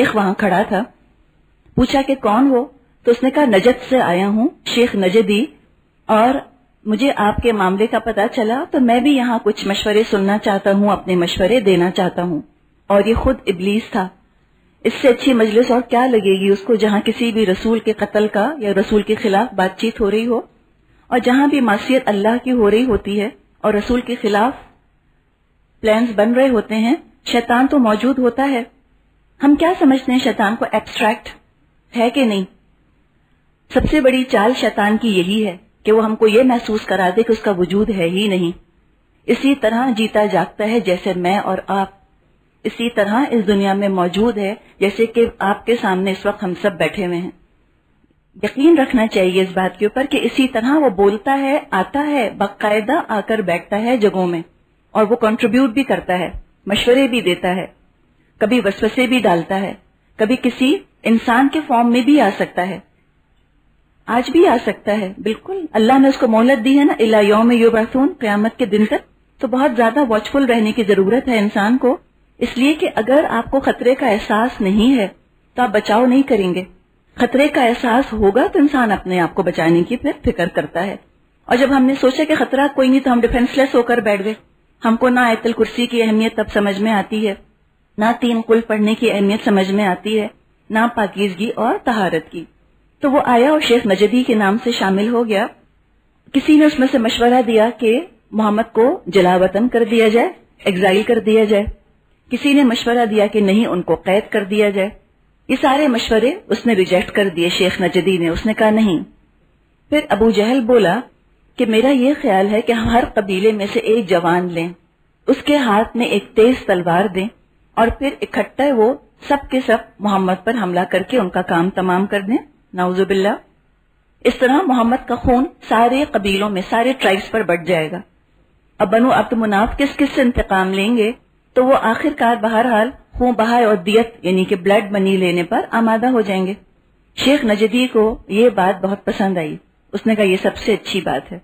شیخ وہاں کھڑا تھا. پوچھا کہ کون ہو؟ تو اس نے کہا نجد سے آیا ہوں، شیخ نجدی، اور مجھے آپ کے معاملے کا پتا چلا تو میں بھی یہاں کچھ مشورے سننا چاہتا ہوں، اپنے مشورے دینا چاہتا ہوں. اور یہ خود ابلیس تھا. اس سے اچھی مجلس اور کیا لگے گی اس کو جہاں کسی بھی رسول کے قتل کا یا رسول کے خلاف بات چیت ہو رہی ہو، اور جہاں بھی معصیت اللہ کی ہو رہی ہوتی ہے اور رسول کے خلاف پلانز بن رہے ہوتے ہیں، شیطان تو موجود ہوتا ہے. ہم کیا سمجھتے ہیں شیطان کو؟ ایبسٹریکٹ ہے کہ نہیں؟ سب سے بڑی چال شیطان کی یہی ہے کہ وہ ہم کو یہ محسوس کرا دے کہ اس کا وجود ہے ہی نہیں. اسی طرح جیتا جاگتا ہے جیسے میں اور آپ، اسی طرح اس دنیا میں موجود ہے جیسے کہ آپ کے سامنے اس وقت ہم سب بیٹھے ہوئے ہیں. یقین رکھنا چاہیے اس بات کے اوپر کہ اسی طرح وہ بولتا ہے، آتا ہے، باقاعدہ آ کر بیٹھتا ہے جگہوں میں، اور وہ کنٹریبیوٹ بھی کرتا ہے، مشورے بھی دیتا ہے، کبھی وسوسے بھی ڈالتا ہے، کبھی کسی انسان کے فارم میں بھی آ سکتا ہے. آج بھی آ سکتا ہے. بالکل اللہ نے اس کو مہلت دی ہے نا، الی یوم یبعثون، قیامت کے دن تک. تو بہت زیادہ واچفل رہنے کی ضرورت ہے انسان کو، اس لیے کہ اگر آپ کو خطرے کا احساس نہیں ہے تو آپ بچاؤ نہیں کریں گے. خطرے کا احساس ہوگا تو انسان اپنے آپ کو بچانے کی پھر فکر کرتا ہے. اور جب ہم نے سوچا کہ خطرہ کوئی نہیں تو ہم ڈیفینس لیس ہو کر بیٹھ گئے. ہم کو نہ آیت الکرسی کی اہمیت تب سمجھ میں آتی ہے، نہ 3 قل پڑھنے کی اہمیت سمجھ میں آتی ہے، نہ پاکیزگی اور طہارت کی. تو وہ آیا اور شیخ نجدی کے نام سے شامل ہو گیا. کسی نے اس میں سے مشورہ دیا کہ محمد کو جلا وطن کر دیا جائے، ایگزائل کر دیا جائے. کسی نے مشورہ دیا کہ نہیں، ان کو قید کر دیا جائے. یہ سارے مشورے اس نے ریجیکٹ کر دیے شیخ نجدی نے. اس نے کہا نہیں. پھر ابو جہل بولا کہ میرا یہ خیال ہے کہ ہم ہر قبیلے میں سے ایک جوان لیں، اس کے ہاتھ میں ایک تیز تلوار دیں، اور پھر اکٹھا وہ سب کے سب محمد پر حملہ کر کے ان کا کام تمام کر دیں. نعوذ باللہ. اس طرح محمد کا خون سارے قبیلوں میں، سارے ٹرائبز پر بٹ جائے گا. اب بنو عبد مناف کس کس سے انتقام لیں گے؟ تو وہ آخر کار بہرحال خون بہائے اور دیت یعنی کہ بلڈ منی لینے پر آمادہ ہو جائیں گے. شیخ نجدی کو یہ بات بہت پسند آئی. اس نے کہا یہ سب سے اچھی بات ہے.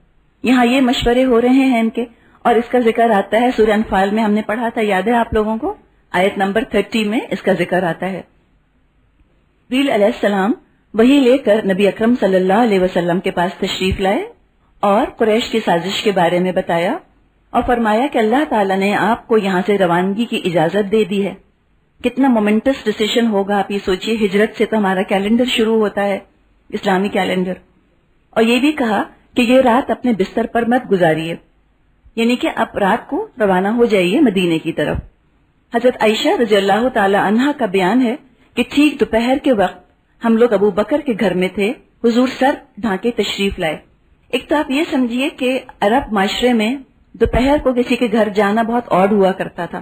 یہاں یہ مشورے ہو رہے ہیں ان کے، اور اس کا ذکر آتا ہے سورہ انفال میں. ہم نے پڑھا تھا، یاد ہے آپ لوگوں کو؟ آیت نمبر 30 میں اس کا ذکر آتا ہے. جبریل علیہ السلام وہی لے کر نبی اکرم صلی اللہ علیہ وسلم کے پاس تشریف لائے اور قریش کی سازش کے بارے میں بتایا اور فرمایا کہ اللہ تعالیٰ نے آپ کو یہاں سے روانگی کی اجازت دے دی ہے. کتنا مومنٹس ڈیسیشن ہوگا آپ یہ سوچئے. ہجرت سے تو ہمارا کیلنڈر شروع ہوتا ہے، اسلامی کیلنڈر. اور یہ بھی کہا کہ یہ رات اپنے بستر پر مت گزاریے، یعنی کہ آپ رات کو روانہ ہو جائیے مدینے کی طرف. حضرت عائشہ رضی اللہ تعالی عنہا کا بیان ہے کہ ٹھیک دوپہر کے وقت ہم لوگ ابو بکر کے گھر میں تھے. حضور سر ڈھانکے تشریف لائے. ایک تو آپ یہ سمجھیے کہ عرب معاشرے میں دوپہر کو کسی کے گھر جانا بہت آڈ ہوا کرتا تھا.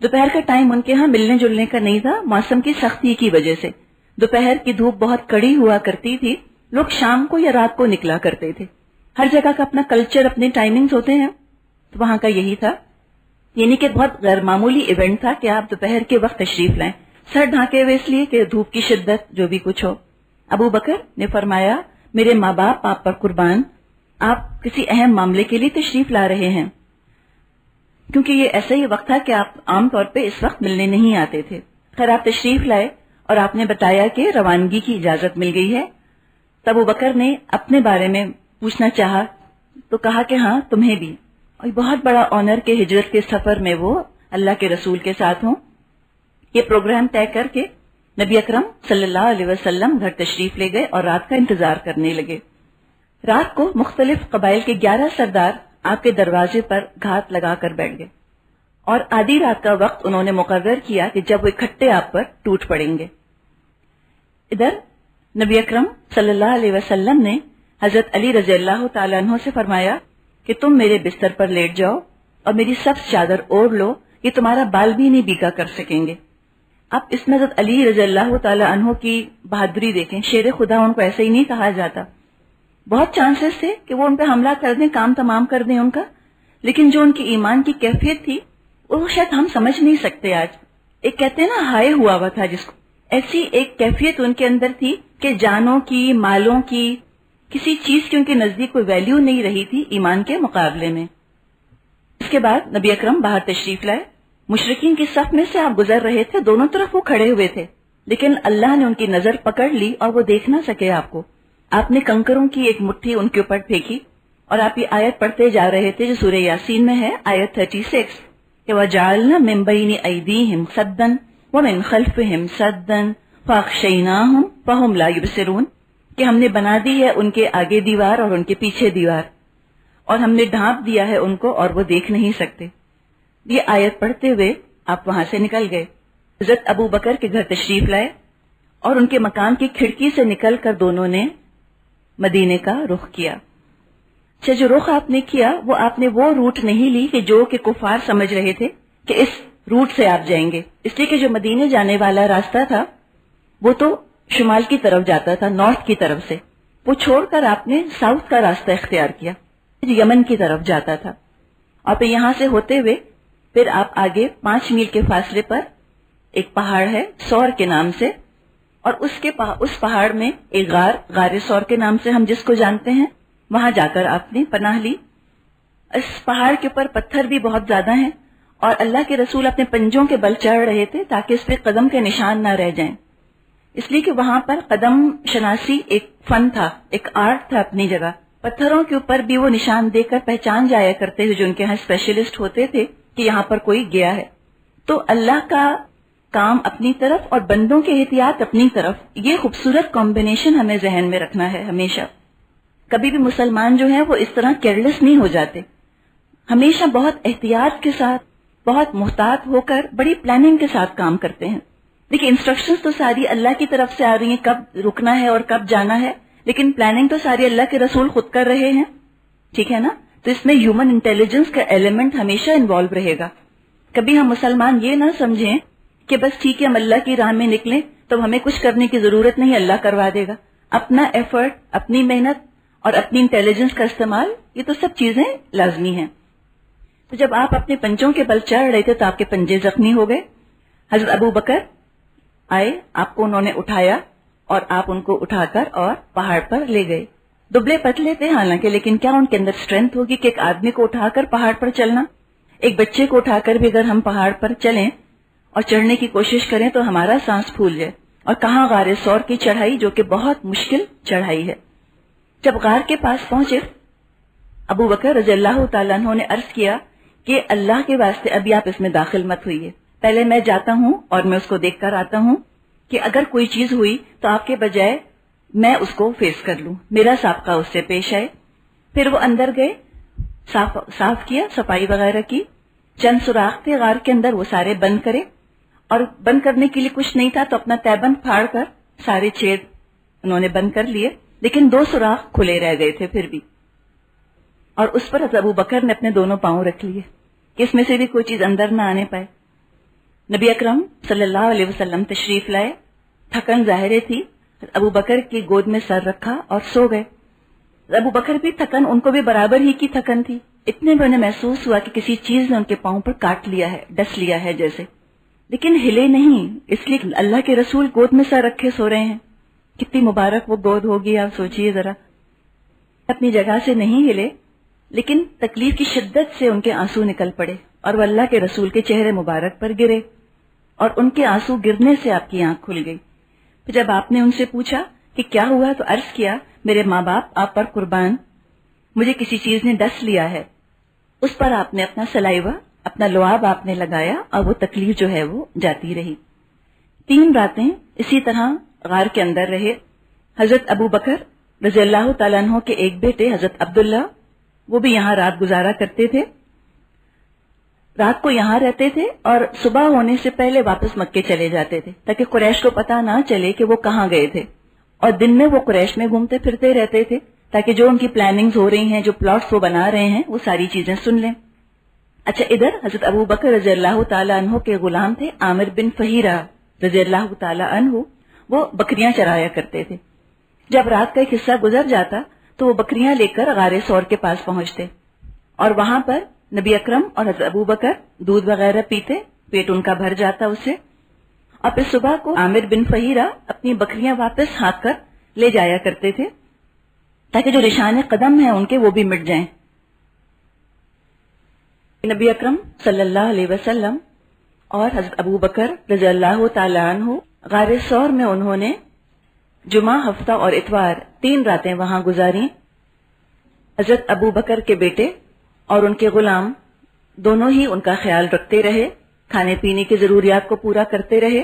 دوپہر کا ٹائم ان کے ہاں ملنے جلنے کا نہیں تھا، موسم کی سختی کی وجہ سے. دوپہر کی دھوپ بہت کڑی ہوا کرتی تھی. لوگ شام کو یا رات کو نکلا کرتے تھے. ہر جگہ کا اپنا کلچر، اپنے ٹائمنگز ہوتے ہیں. تو وہاں کا یہی تھا، یعنی کہ بہت غیر معمولی ایونٹ تھا کہ آپ دوپہر کے وقت تشریف لائیں. سر ڈھانکے ہوئے اس لیے کہ دھوپ کی شدت جو بھی کچھ ہو. ابو بکر نے فرمایا میرے ماں باپ آپ پر قربان، آپ کسی اہم معاملے کے لیے تشریف لا رہے ہیں، کیونکہ یہ ایسا ہی وقت تھا کہ آپ عام طور پہ اس وقت ملنے نہیں آتے تھے. خیر آپ تشریف لائے اور آپ نے بتایا کہ روانگی کی اجازت مل گئی ہے. تب ابو بکر نے اپنے بارے میں پوچھنا چاہا تو کہا کہ ہاں تمہیں بھی. اور بہت بڑا آنر کے ہجرت کے سفر میں وہ اللہ کے رسول کے ساتھ ہوں. یہ پروگرام طے کر کے نبی اکرم صلی اللہ علیہ وسلم گھر تشریف لے گئے اور رات کا انتظار کرنے لگے. رات کو مختلف قبائل کے 11 سردار آپ کے دروازے پر گھات لگا کر بیٹھ گئے اور آدھی رات کا وقت انہوں نے مقرر کیا کہ جب وہ اکٹھے آپ پر ٹوٹ پڑیں گے. ادھر نبی اکرم صلی اللہ علیہ وسلم نے حضرت علی رضی اللہ تعالیٰ عنہ سے فرمایا کہ تم میرے بستر پر لیٹ جاؤ اور میری سبز چادر اوڑھ لو، یہ تمہارا بال بھی نہیں بیگا کر سکیں گے. اب اس میں حضرت علی رضی اللہ تعالیٰ عنہ کی بہادری دیکھیں. شیر خدا ان کو ایسے ہی نہیں کہا جاتا. بہت چانسز تھے کہ وہ ان پہ حملہ کر دیں، کام تمام کر دیں ان کا، لیکن جو ان کی ایمان کی کیفیت تھی وہ شاید ہم سمجھ نہیں سکتے آج. ایک کہتے ہیں نا ہائے ہوا ہوا تھا جس کو، ایسی ایک کیفیت ان کے اندر تھی کہ جانوں کی، مالوں کی، کسی چیز کی ان کے نزدیک کوئی ویلیو نہیں رہی تھی ایمان کے مقابلے میں. اس کے بعد نبی اکرم باہر تشریف لائے. مشرکین کی صف میں سے آپ گزر رہے تھے، دونوں طرف وہ کھڑے ہوئے تھے. لیکن اللہ نے ان کی نظر پکڑ لی اور وہ دیکھ نہ سکے آپ کو. آپ نے کنکروں کی ایک مٹھی ان کے اوپر پھینکی اور آپ یہ آیت پڑھتے جا رہے تھے جو سورہ یاسین میں ہے، آیت 36 کہ وَجَعَلْنَا مِن بَيْنِ أَيْدِيهِمْ سَدًّا وَمِن خَلْفِهِمْ سَدًّا فَأَغْشَيْنَاهُمْ فَهُمْ لَا يُبْصِرُونَ کہ ہم نے بنا دی ہے ان کے آگے دیوار اور ان کے پیچھے دیوار، اور ہم نے ڈھانپ دیا ہے ان کو اور وہ دیکھ نہیں سکتے. یہ آیت پڑھتے ہوئے آپ وہاں سے نکل گئے. حضرت ابو بکر کے گھر تشریف لائے اور ان کے مکان کی کھڑکی سے نکل کر دونوں نے مدینے کا رخ کیا. اچھا، جو رخ آپ نے کیا وہ آپ نے وہ روٹ نہیں لی کہ جو کہ کفار سمجھ رہے تھے کہ اس روٹ سے آپ جائیں گے، اس لیے کہ جو مدینے جانے والا راستہ تھا وہ تو شمال کی طرف جاتا تھا، نارتھ کی طرف سے. وہ چھوڑ کر آپ نے ساؤتھ کا راستہ اختیار کیا جو یمن کی طرف جاتا تھا. اور پھر یہاں سے ہوتے ہوئے پھر آپ آگے 5 میل کے فاصلے پر ایک پہاڑ ہے سور کے نام سے، اور اس پہاڑ میں ایک غار سور کے نام سے ہم جس کو جانتے ہیں، وہاں جا کر آپ نے پناہ لی. اس پہاڑ کے اوپر پتھر بھی بہت زیادہ ہیں اور اللہ کے رسول اپنے پنجوں کے بل چڑھ رہے تھے تاکہ اس پہ قدم کے نشان نہ رہ جائیں، اس لیے کہ وہاں پر قدم شناسی ایک فن تھا، ایک آرٹ تھا اپنی جگہ. پتھروں کے اوپر بھی وہ نشان دے کر پہچان جایا کرتے تھے جو ان کے ہاں اسپیشلسٹ ہوتے تھے کہ یہاں پر کوئی گیا ہے. تو اللہ کا کام اپنی طرف اور بندوں کے احتیاط اپنی طرف، یہ خوبصورت کمبینیشن ہمیں ذہن میں رکھنا ہے ہمیشہ. کبھی بھی مسلمان جو ہیں وہ اس طرح کیئرلیس نہیں ہو جاتے، ہمیشہ بہت احتیاط کے ساتھ، بہت محتاط ہو کر بڑی پلاننگ کے ساتھ کام کرتے ہیں. دیکھیں انسٹرکشنز تو ساری اللہ کی طرف سے آ رہی ہیں کب رکنا ہے اور کب جانا ہے، لیکن پلاننگ تو ساری اللہ کے رسول خود کر رہے ہیں، ٹھیک ہے نا. تو اس میں ہیومن انٹیلیجنس کا ایلیمنٹ ہمیشہ انوالو رہے گا. کبھی ہم مسلمان یہ نہ سمجھیں کہ بس ٹھیک ہے ہم اللہ کی راہ میں نکلیں تو ہمیں کچھ کرنے کی ضرورت نہیں، اللہ کروا دے گا. اپنا ایفرٹ، اپنی محنت اور اپنی انٹیلیجنس کا استعمال، یہ تو سب چیزیں لازمی ہیں. تو جب آپ اپنے پنجوں کے بل چڑھ رہے تھے تو آپ کے پنجے زخمی ہو گئے. حضرت ابو بکر آئے، آپ کو انہوں نے اٹھایا اور آپ ان کو اٹھا کر اور پہاڑ پر لے گئے. دبلے پتلے تھے حالانکہ، لیکن کیا ان کے اندر اسٹرینتھ ہوگی کہ ایک آدمی کو اٹھا کر پہاڑ پر چلنا. ایک بچے کو اٹھا کر بھی اگر ہم پہاڑ پر چلیں اور چڑھنے کی کوشش کریں تو ہمارا سانس پھول جائے. اور کہاں غار سور کی چڑھائی جو کہ بہت مشکل چڑھائی ہے. جب غار کے پاس پہنچے ابو بکر رضی اللہ تعالیٰ عنہ نے عرض کیا کہ اللہ کے واسطے ابھی آپ اس میں داخل مت ہوئیے، پہلے میں جاتا ہوں اور میں اس کو دیکھ کر آتا ہوں کہ اگر کوئی چیز ہوئی تو آپ کے بجائے میں اس کو فیس کر لوں، میرا سابقہ اس سے پیش آئے. پھر وہ اندر گئے، صاف کیا، صفائی وغیرہ کی. چند سوراخ تھے غار کے اندر، وہ سارے بند کرے، اور بند کرنے کے لیے کچھ نہیں تھا تو اپنا تیبند پھاڑ کر سارے چھید انہوں نے بند کر لیے، لیکن 2 سوراخ کھلے رہ گئے تھے پھر بھی. اور اس پر حضرت ابو بکر نے اپنے دونوں پاؤں رکھ لیے کہ اس میں سے بھی کوئی چیز اندر نہ آنے پائے. نبی اکرم صلی اللہ علیہ وسلم تشریف لائے، تھکن ظاہر تھی، ابو بکر کی گود میں سر رکھا اور سو گئے. ابو بکر بھی تھکن، ان کو بھی برابر ہی کی تھکن تھی. اتنے میں انہیں محسوس ہوا کہ کسی چیز نے ان کے پاؤں پر کاٹ لیا ہے، ڈس لیا ہے جیسے، لیکن ہلے نہیں، اس لیے اللہ کے رسول گود میں سر رکھے سو رہے ہیں. کتنی مبارک وہ گود ہوگی، آپ سوچئے ذرا. اپنی جگہ سے نہیں ہلے، لیکن تکلیف کی شدت سے ان کے آنسو نکل پڑے اور وہ اللہ کے رسول کے چہرے مبارک پر گرے، اور ان کے آنسو گرنے سے آپ کی آنکھ کھل گئی. پھر جب آپ نے ان سے پوچھا کہ کیا ہوا تو عرض کیا میرے ماں باپ آپ پر قربان، مجھے کسی چیز نے ڈس لیا ہے. اس پر آپ نے اپنا سلائیوا، اپنا لعاب آپ نے لگایا اور وہ تکلیف جو ہے وہ جاتی رہی. 3 راتیں اسی طرح غار کے اندر رہے. حضرت ابو بکر رضی اللہ تعالیٰ عنہ کے ایک بیٹے حضرت عبداللہ، وہ بھی یہاں رات گزارا کرتے تھے. رات کو یہاں رہتے تھے اور صبح ہونے سے پہلے واپس مکے چلے جاتے تھے تاکہ قریش کو پتہ نہ چلے کہ وہ کہاں گئے تھے. اور دن میں وہ قریش میں گھومتے پھرتے رہتے تھے تاکہ جو ان کی پلاننگز ہو رہی ہیں، جو پلاٹس وہ بنا رہے ہیں، وہ ساری چیزیں سن لیں. اچھا، ادھر حضرت ابو بکر رضی اللہ تعالیٰ عنہ کے غلام تھے عامر بن فہیرہ رضی اللہ تعالیٰ عنہ، وہ بکریاں چرایا کرتے تھے. جب رات کا ایک حصہ گزر جاتا تو وہ بکریاں لے کر غار سور کے پاس پہنچتے اور وہاں پر نبی اکرم اور حضرت ابو بکر دودھ وغیرہ پیتے، پیٹ ان کا بھر جاتا اس سے. اور پھر صبح کو عامر بن فہیرہ اپنی بکریاں واپس ہانک کر لے جایا کرتے تھے تاکہ جو نشان قدم ہیں ان کے وہ بھی مٹ جائیں. نبی اکرم صلی اللہ علیہ وسلم اور حضرت ابو بکر رضی اللہ تعالیٰ عنہ غار سور میں انہوں نے جمعہ، ہفتہ اور اتوار 3 راتیں وہاں گزاری. حضرت ابو بکر کے بیٹے اور ان کے غلام دونوں ہی ان کا خیال رکھتے رہے، کھانے پینے کی ضروریات کو پورا کرتے رہے.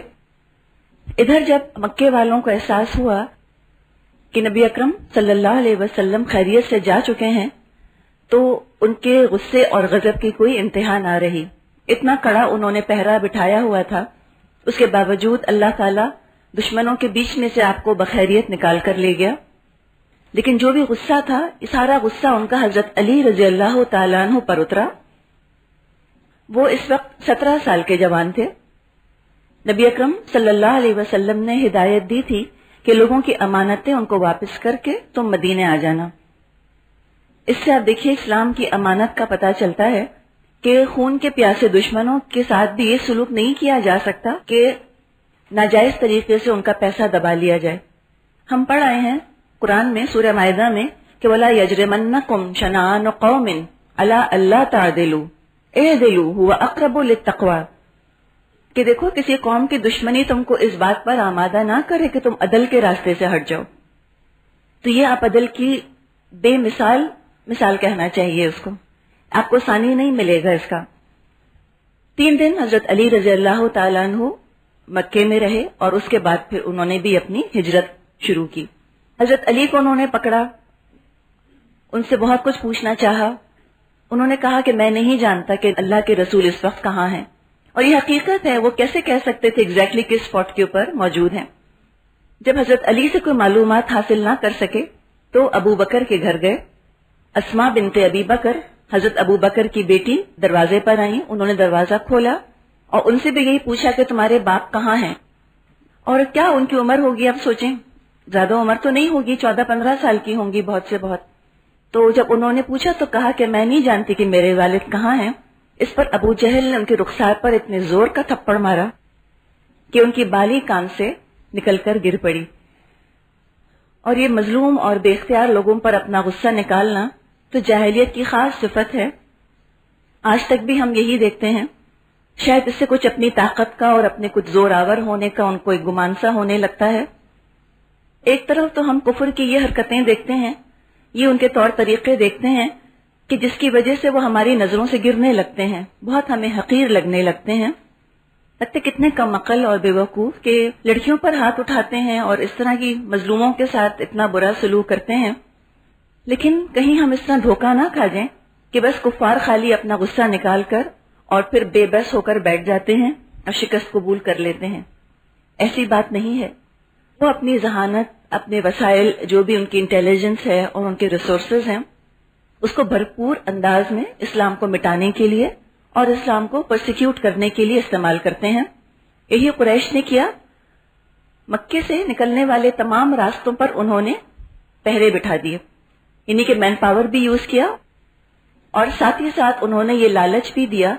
ادھر جب مکے والوں کو احساس ہوا کہ نبی اکرم صلی اللہ علیہ وسلم خیریت سے جا چکے ہیں تو ان کے غصے اور غضب کی کوئی انتہا نہ رہی. اتنا کڑا انہوں نے پہرا بٹھایا ہوا تھا، اس کے باوجود اللہ تعالیٰ دشمنوں کے بیچ میں سے آپ کو بخیریت نکال کر لے گیا. لیکن جو بھی غصہ تھا، یہ سارا غصہ ان کا حضرت علی رضی اللہ تعالیٰ عنہ پر اترا. وہ اس وقت 17 سال کے جوان تھے. نبی اکرم صلی اللہ علیہ وسلم نے ہدایت دی تھی کہ لوگوں کی امانتیں ان کو واپس کر کے تم مدینے آ جانا. اس سے آپ دیکھیے اسلام کی امانت کا پتہ چلتا ہے کہ خون کے پیاسے دشمنوں کے ساتھ بھی یہ سلوک نہیں کیا جا سکتا کہ ناجائز طریقے سے ان کا پیسہ دبا لیا جائے. ہم پڑھ آئے ہیں قرآن میں سورہ مائدہ میں کہ وَلَا يَجْرِمَنَّكُمْ شَنَآنُ قَوْمٍ عَلَىٰ أَلَّا تَعْدِلُوا اعْدِلُوا هُوَ أَقْرَبُ لِلتَّقْوَىٰ، کہ دیکھو کسی قوم کی دشمنی تم کو اس بات پر آمادہ نہ کرے کہ تم عدل کے راستے سے ہٹ جاؤ. تو یہ آپ عدل کی بے مثال کہنا چاہیے اس کو، آپ کو ثانی نہیں ملے گا اس کا. 3 دن حضرت علی رضی اللہ تعالیٰ عنہ مکے میں رہے اور اس کے بعد پھر انہوں نے بھی اپنی ہجرت شروع کی. حضرت علی کو انہوں نے پکڑا، ان سے بہت کچھ پوچھنا چاہا. انہوں نے کہا کہ میں نہیں جانتا کہ اللہ کے رسول اس وقت کہاں ہیں، اور یہ حقیقت ہے، وہ کیسے کہہ سکتے تھے ایگزیکٹلی کس اسپاٹ کے اوپر موجود ہیں. جب حضرت علی سے کوئی معلومات حاصل نہ کر سکے تو ابو بکر کے گھر گئے. اسماء بنت ابی بکر، حضرت ابو بکر کی بیٹی، دروازے پر آئیں. انہوں نے دروازہ کھولا اور ان سے بھی یہی پوچھا کہ تمہارے باپ کہاں ہیں. اور کیا ان کی عمر ہوگی، اب سوچیں، زیادہ عمر تو نہیں ہوگی، 14-15 سال کی ہوں گی بہت سے بہت. تو جب انہوں نے پوچھا تو کہا کہ میں نہیں جانتی کہ میرے والد کہاں ہیں. اس پر ابو جہل نے ان کے رخسار پر اتنے زور کا تھپڑ مارا کہ ان کی بالی کان سے نکل کر گر پڑی. اور یہ مظلوم اور بے اختیار لوگوں پر اپنا غصہ نکالنا تو جاہلیت کی خاص صفت ہے. آج تک بھی ہم یہی دیکھتے ہیں. شاید اس سے کچھ اپنی طاقت کا اور اپنے کچھ زور آور ہونے کا ان کو ایک گمان سا ہونے لگتا ہے. ایک طرف تو ہم کفر کی یہ حرکتیں دیکھتے ہیں، یہ ان کے طور طریقے دیکھتے ہیں کہ جس کی وجہ سے وہ ہماری نظروں سے گرنے لگتے ہیں، بہت ہمیں حقیر لگنے لگتے ہیں. لگتے کتنے کم عقل اور بے وقوف کہ لڑکیوں پر ہاتھ اٹھاتے ہیں اور اس طرح کی مظلوموں کے ساتھ اتنا برا سلوک کرتے ہیں. لیکن کہیں ہم اس طرح دھوکہ نہ کھا جائیں کہ بس کفار خالی اپنا غصہ نکال کر اور پھر بے بس ہو کر بیٹھ جاتے ہیں اور شکست قبول کر لیتے ہیں. ایسی بات نہیں ہے. وہ اپنی ذہانت، اپنے وسائل، جو بھی ان کی انٹیلیجنس ہے اور ان کے ریسورسز ہیں، اس کو بھرپور انداز میں اسلام کو مٹانے کے لیے اور اسلام کو پرسیکیوٹ کرنے کے لیے استعمال کرتے ہیں. یہی قریش نے کیا. مکے سے نکلنے والے تمام راستوں پر انہوں نے پہرے بٹھا دیے، یعنی کہ مین پاور بھی یوز کیا، اور ساتھ ہی ساتھ انہوں نے یہ لالچ بھی دیا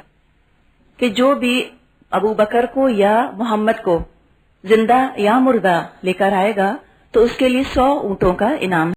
کہ جو بھی ابو بکر کو یا محمد کو زندہ یا مردہ لے کر آئے گا تو اس کے لیے 100 اونٹوں کا انعام